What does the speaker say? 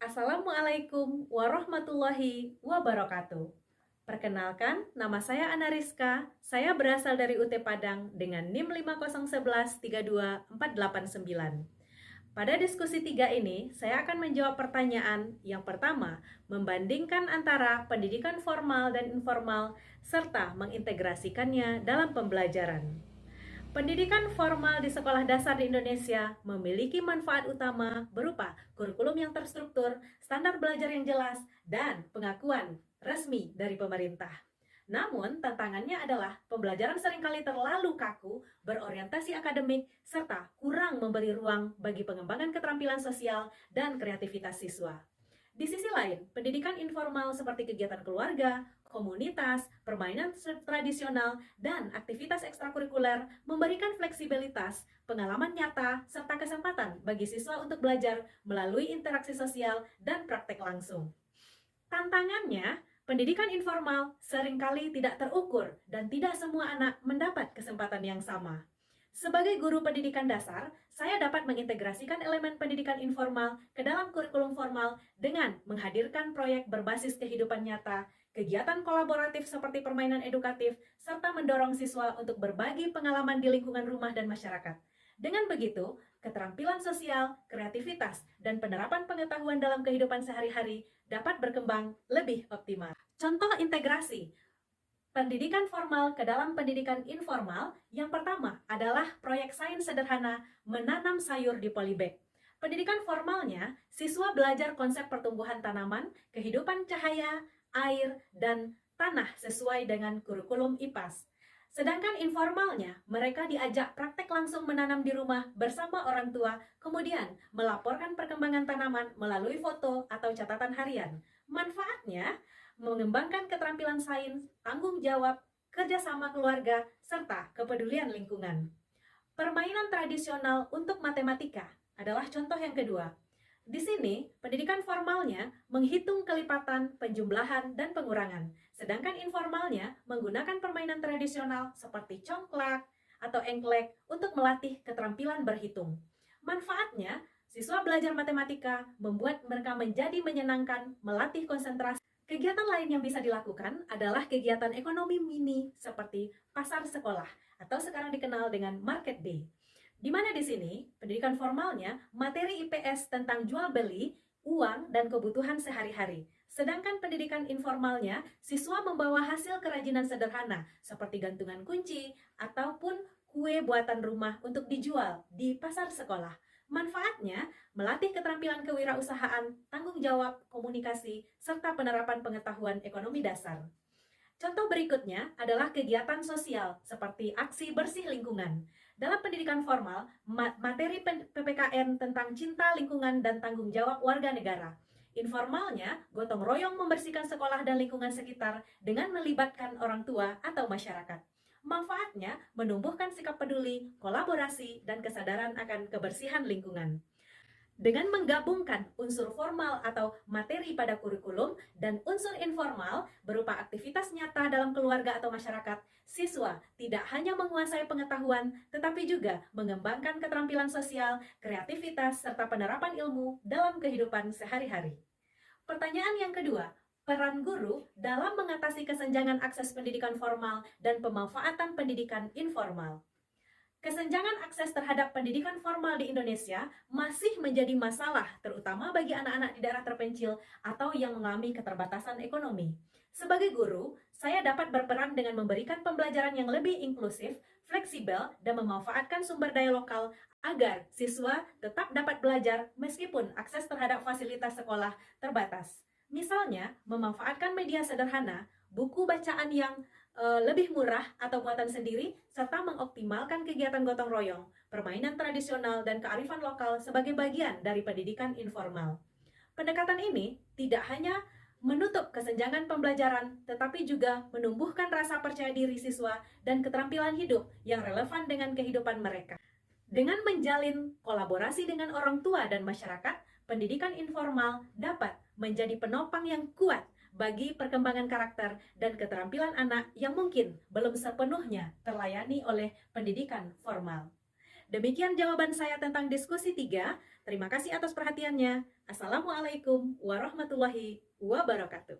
Assalamualaikum warahmatullahi wabarakatuh. Perkenalkan, nama saya Ana Rizka. Saya berasal dari UT Padang dengan NIM 501132489. Pada diskusi 3 ini, saya akan menjawab pertanyaan yang pertama, membandingkan antara pendidikan formal dan informal, serta mengintegrasikannya dalam pembelajaran. Pendidikan formal di sekolah dasar di Indonesia memiliki manfaat utama berupa kurikulum yang terstruktur, standar belajar yang jelas, dan pengakuan resmi dari pemerintah. Namun, tantangannya adalah pembelajaran seringkali terlalu kaku, berorientasi akademik, serta kurang memberi ruang bagi pengembangan keterampilan sosial dan kreativitas siswa. Di sisi lain, pendidikan informal seperti kegiatan keluarga, komunitas, permainan tradisional, dan aktivitas ekstrakurikuler memberikan fleksibilitas, pengalaman nyata, serta kesempatan bagi siswa untuk belajar melalui interaksi sosial dan praktek langsung. Tantangannya, pendidikan informal seringkali tidak terukur dan tidak semua anak mendapat kesempatan yang sama. Sebagai guru pendidikan dasar, saya dapat mengintegrasikan elemen pendidikan informal ke dalam kurikulum formal dengan menghadirkan proyek berbasis kehidupan nyata, kegiatan kolaboratif seperti permainan edukatif, serta mendorong siswa untuk berbagi pengalaman di lingkungan rumah dan masyarakat. Dengan begitu, keterampilan sosial, kreativitas, dan penerapan pengetahuan dalam kehidupan sehari-hari dapat berkembang lebih optimal. Contoh integrasi pendidikan formal ke dalam pendidikan informal, yang pertama adalah proyek sains sederhana menanam sayur di polybag. Pendidikan formalnya, siswa belajar konsep pertumbuhan tanaman, kehidupan cahaya, air, dan tanah sesuai dengan kurikulum IPAS. Sedangkan informalnya, mereka diajak praktek langsung menanam di rumah bersama orang tua, kemudian melaporkan perkembangan tanaman melalui foto atau catatan harian. Manfaatnya, mengembangkan keterampilan sains, tanggung jawab, kerjasama keluarga, serta kepedulian lingkungan. Permainan tradisional untuk matematika adalah contoh yang kedua. Di sini, pendidikan formalnya menghitung kelipatan, penjumlahan, dan pengurangan. Sedangkan informalnya menggunakan permainan tradisional seperti congklak atau engklek untuk melatih keterampilan berhitung. Manfaatnya, siswa belajar matematika membuat mereka menjadi menyenangkan, melatih konsentrasi. Kegiatan lain yang bisa dilakukan adalah kegiatan ekonomi mini seperti pasar sekolah atau sekarang dikenal dengan market day. Di mana di sini pendidikan formalnya materi IPS tentang jual beli, uang, dan kebutuhan sehari-hari. Sedangkan pendidikan informalnya siswa membawa hasil kerajinan sederhana seperti gantungan kunci ataupun kue buatan rumah untuk dijual di pasar sekolah. Manfaatnya, melatih keterampilan kewirausahaan, tanggung jawab, komunikasi, serta penerapan pengetahuan ekonomi dasar. Contoh berikutnya adalah kegiatan sosial seperti aksi bersih lingkungan. Dalam pendidikan formal, materi PPKN tentang cinta lingkungan dan tanggung jawab warga negara. Informalnya, gotong royong membersihkan sekolah dan lingkungan sekitar dengan melibatkan orang tua atau masyarakat. Manfaatnya, menumbuhkan sikap peduli, kolaborasi, dan kesadaran akan kebersihan lingkungan. Dengan menggabungkan unsur formal atau materi pada kurikulum dan unsur informal berupa aktivitas nyata dalam keluarga atau masyarakat, siswa tidak hanya menguasai pengetahuan, tetapi juga mengembangkan keterampilan sosial, kreativitas, serta penerapan ilmu dalam kehidupan sehari-hari. Pertanyaan yang kedua, peran guru dalam mengatasi kesenjangan akses pendidikan formal dan pemanfaatan pendidikan informal. Kesenjangan akses terhadap pendidikan formal di Indonesia masih menjadi masalah, terutama bagi anak-anak di daerah terpencil atau yang mengalami keterbatasan ekonomi. Sebagai guru, saya dapat berperan dengan memberikan pembelajaran yang lebih inklusif, fleksibel, dan memanfaatkan sumber daya lokal agar siswa tetap dapat belajar meskipun akses terhadap fasilitas sekolah terbatas. Misalnya, memanfaatkan media sederhana, buku bacaan yang lebih murah atau buatan sendiri, serta mengoptimalkan kegiatan gotong royong, permainan tradisional, dan kearifan lokal sebagai bagian dari pendidikan informal. Pendekatan ini tidak hanya menutup kesenjangan pembelajaran, tetapi juga menumbuhkan rasa percaya diri siswa dan keterampilan hidup yang relevan dengan kehidupan mereka. Dengan menjalin kolaborasi dengan orang tua dan masyarakat, pendidikan informal dapat menjadi penopang yang kuat bagi perkembangan karakter dan keterampilan anak yang mungkin belum sepenuhnya terlayani oleh pendidikan formal. Demikian jawaban saya tentang diskusi 3. Terima kasih atas perhatiannya. Assalamualaikum warahmatullahi wabarakatuh.